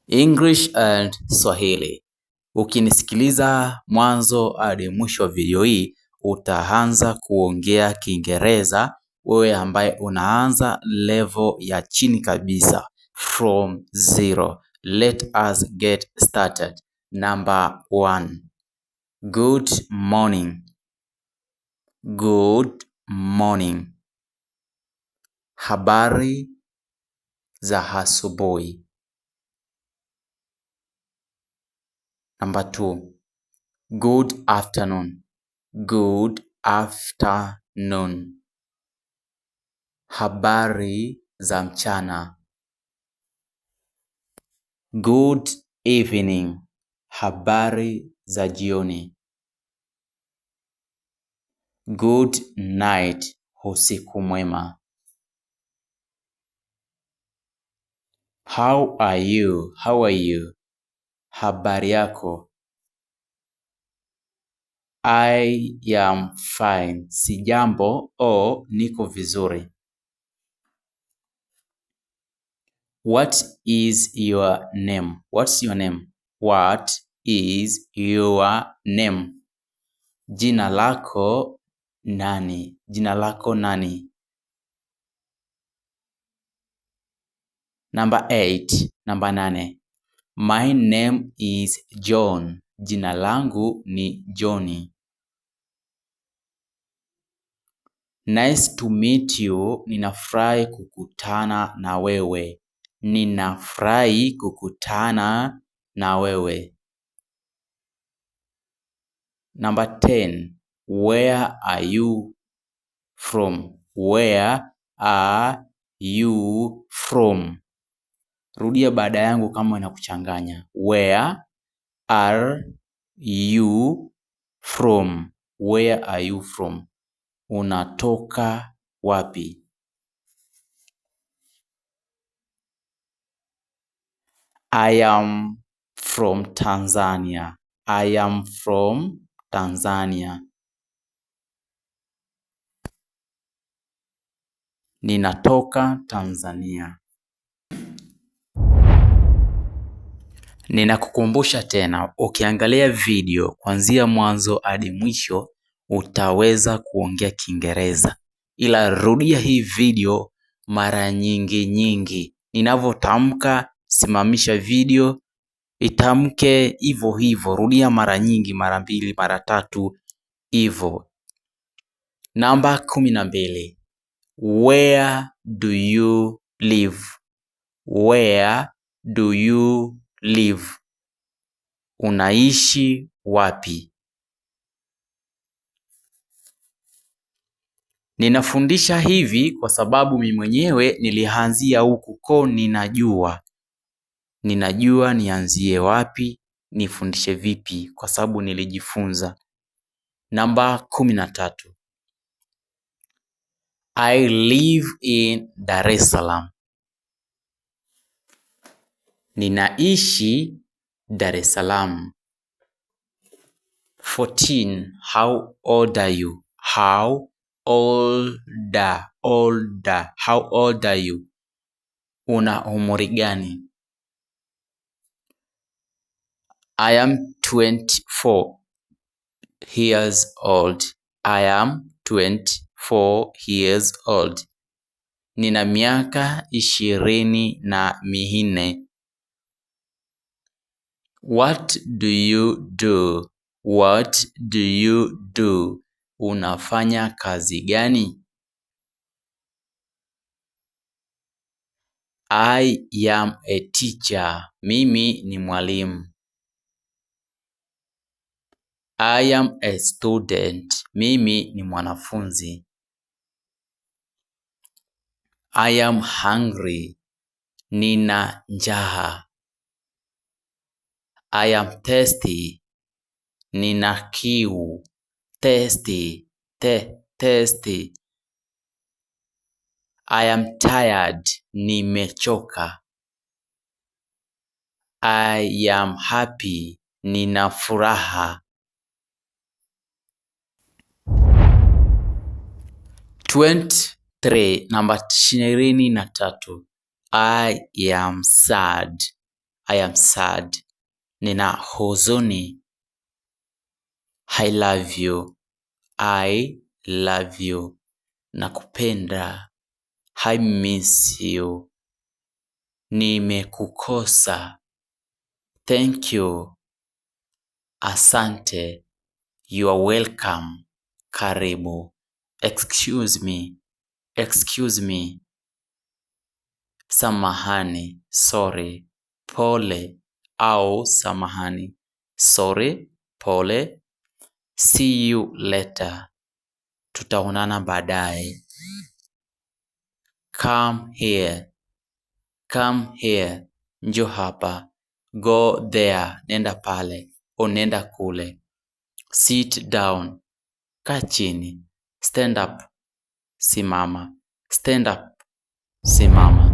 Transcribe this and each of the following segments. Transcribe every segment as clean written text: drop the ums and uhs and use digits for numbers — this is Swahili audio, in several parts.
English and Swahili. Ukinisikiliza mwanzo hadi mwisho wa video hii, utaanza kuongea Kiingereza wewe ambaye unaanza level ya chini kabisa from zero. Let us get started. Number 1. Good morning. Good morning. Habari za asubuhi. Number 2. Good afternoon. Good afternoon. Habari za mchana. Good evening. Habari za jioni. Good night. Usiku mwema. How are you? How are you? Habari yako. I am fine. Sijambo au niko vizuri. What is your name? What's your name? What is your name? Jina lako nani? Jina lako nani? Number 8. Number 8. My name is John. Jina langu ni Johnny. Nice to meet you. Ninafurahi kukutana na wewe. Ninafurahi kukutana na wewe. Number 10. Where are you from? Where are you from? Rudia baada yangu kama inakuchanganya. Where are you from? Where are you from? Unatoka wapi? I am from Tanzania. I am from Tanzania. Ninatoka Tanzania. Ninakukumbusha tena, ukiangalia video kuanzia mwanzo hadi mwisho utaweza kuongea Kiingereza. Ila rudia hii video mara nyingi. Ninavyotamka, simamisha video, itamke hivyo. Rudia mara nyingi, mara 2, mara 3 hivyo. Namba 12. Where do you live? Where do you live? Unaishi wapi? Ninafundisha hivi kwa sababu mimi mwenyewe nilianzia huku ko ninajua nianzie wapi, nifundishe vipi kwa sababu nilijifunza. Namba 13. I live in Dar es Salaam. Ninaishi Dar es Salaam. 14. How old are you? How old are you? Una umri gani? I am 24 years old. I am 24 years old. Nina miaka 24. What do you do? What do you do? Unafanya kazi gani? I am a teacher. Mimi ni mwalimu. I am a student. Mimi ni mwanafunzi. I am hungry. Nina njaa. I am thirsty. Nina kiu. Thirsty. Thirsty. I am tired. Nimechoka. I am happy. Nina furaha. 23. Namba 23. I am sad. I am sad. Nina huzuni. I love you. I love you. Nakupenda. I miss you. Nimekukosa. Thank you. Asante. You are welcome. Karibu. Excuse me. Excuse me. Samahani. Sorry. Pole au samahani. Sorry. Pole. See you later. Tutaonana baadaye. Come here. Come here. Njoo hapa. Go there. Nenda pale. O nenda kule. Sit down. Kaa chini. Stand up. Simama. Stand up. Simama.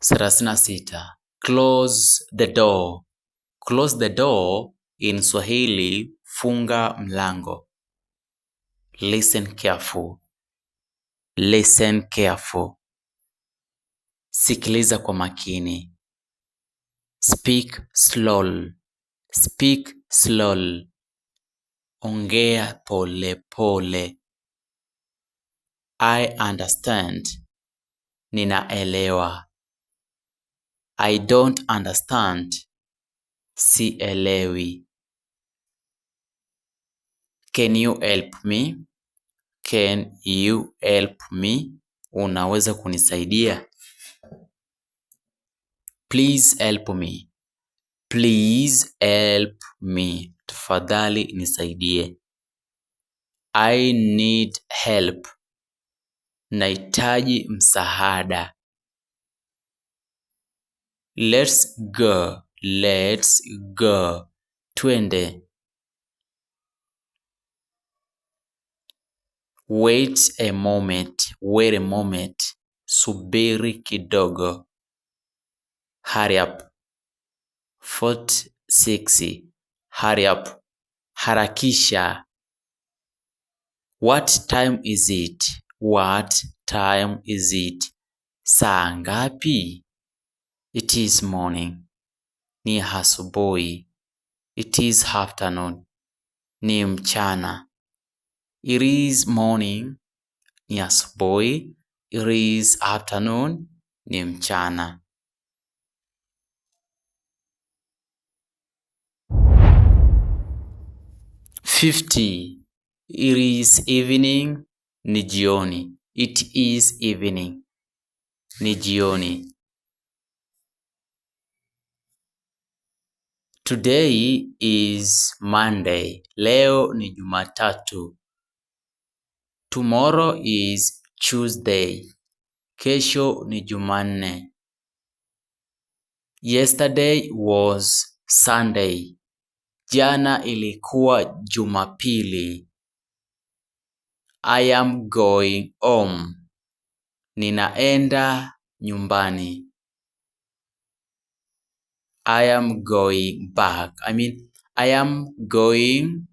36. Close the door. Close the door in Swahili, funga mlango. Listen careful. Listen careful. Sikiliza kwa makini. Speak slowly. Speak slowly. Ongea pole pole. I understand. Ninaelewa. I don't understand. Sielewi. Can you help me? Can you help me? Unaweza kunisaidia? Please help me. Please help me. Tafadhali nisaidie. I need help. Nahitaji msaada. Let's go. Let's go. Twende. Wait a moment. Wait a moment. Subiri kidogo. Hurry up. 46. Hurry up. Harakisha. What time is it? What time is it? Saa ngapi? It is morning. Ni asubuhi. It is afternoon. Ni mchana. It is morning. Ni asubuhi. It is afternoon. Ni mchana. It is evening. Ni jioni. It is evening. Ni jioni. Today is Monday. Leo ni Jumatatu. Tomorrow is Tuesday. Kesho ni Jumanne. Yesterday was Sunday. Jana ilikuwa Jumapili. I am going home. Ninaenda nyumbani. I am going back. I am going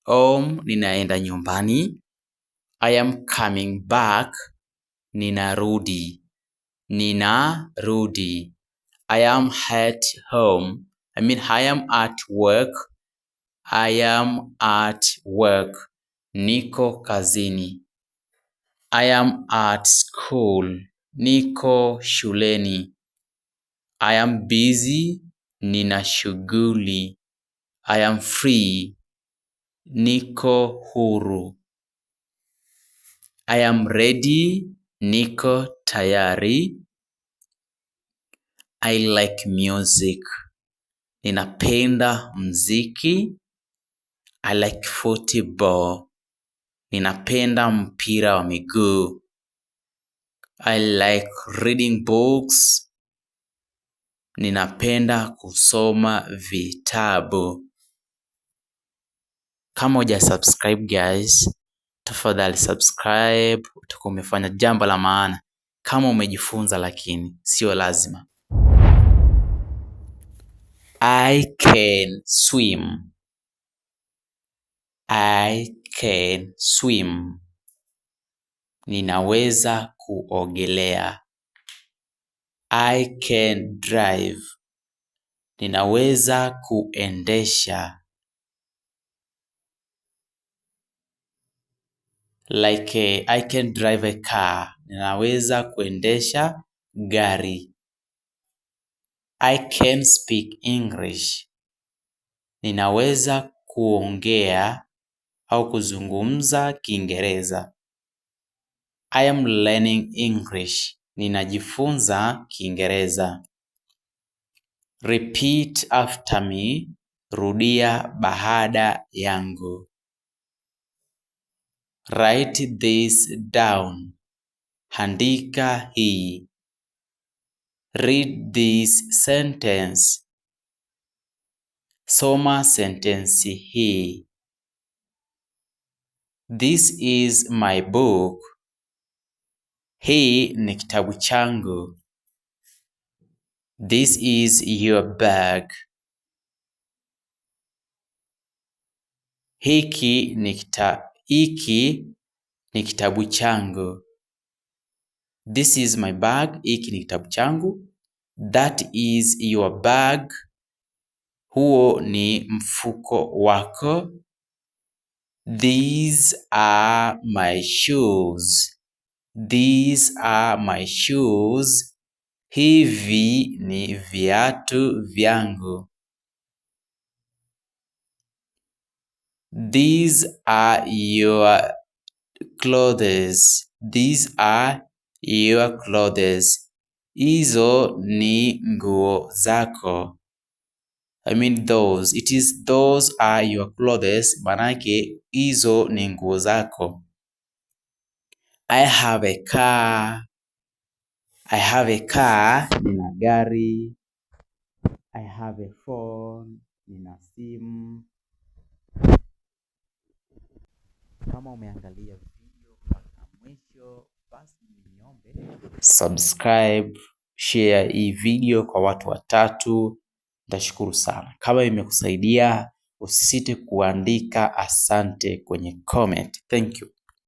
home. Ninaenda nyumbani. I am coming back. Ninarudi. Ninarudi. I am at home. I am at work. I am at work. Niko kazini. I am at school. Niko shuleni. I am busy. Nina shughuli. I am free. Niko huru. I am ready. Niko tayari. I like music. Ninapenda mziki. I like football. Ninapenda mpira wa miguu. I like reading books. Ninapenda kusoma vitabu. Kama hujasubscribe guys, tafadhali subscribe. Utakuwa umefanya jambo la maana. Kama umejifunza lakini sio lazima. I can swim. I can swim. Ninaweza kuogelea. I can drive. Ninaweza kuendesha. Like I can drive a car. Ninaweza kuendesha gari. I can speak English. Ninaweza kuongea au kuzungumza Kiingereza. I am learning English. Ninajifunza Kiingereza. Repeat after me. Rudia baada yangu. Write this down. Andika hii. Read this sentence. Soma sentensi hii. This is my book. Hii ni kitabu changu. This is your bag. Hiki ni kitabu changu. This is my bag. Hiki ni kitabu changu. That is your bag. Huo ni mfuko wako. These are my shoes. These are my shoes. Hivi ni viatu vyangu. These are your clothes. These are your clothes. Hizo ni nguo zako. I mean those. It is those are your clothes. Manake hizo ni nguo zako. I have a car. I have a car. Nina gari. I have a phone. Nina simu. Kama umeangalia video mpaka mwisho, basi niombe subscribe, share hii video kwa watu watatu. Nitashukuru sana. Kama imekusaidia, usisite kuandika asante kwenye comment. Thank you.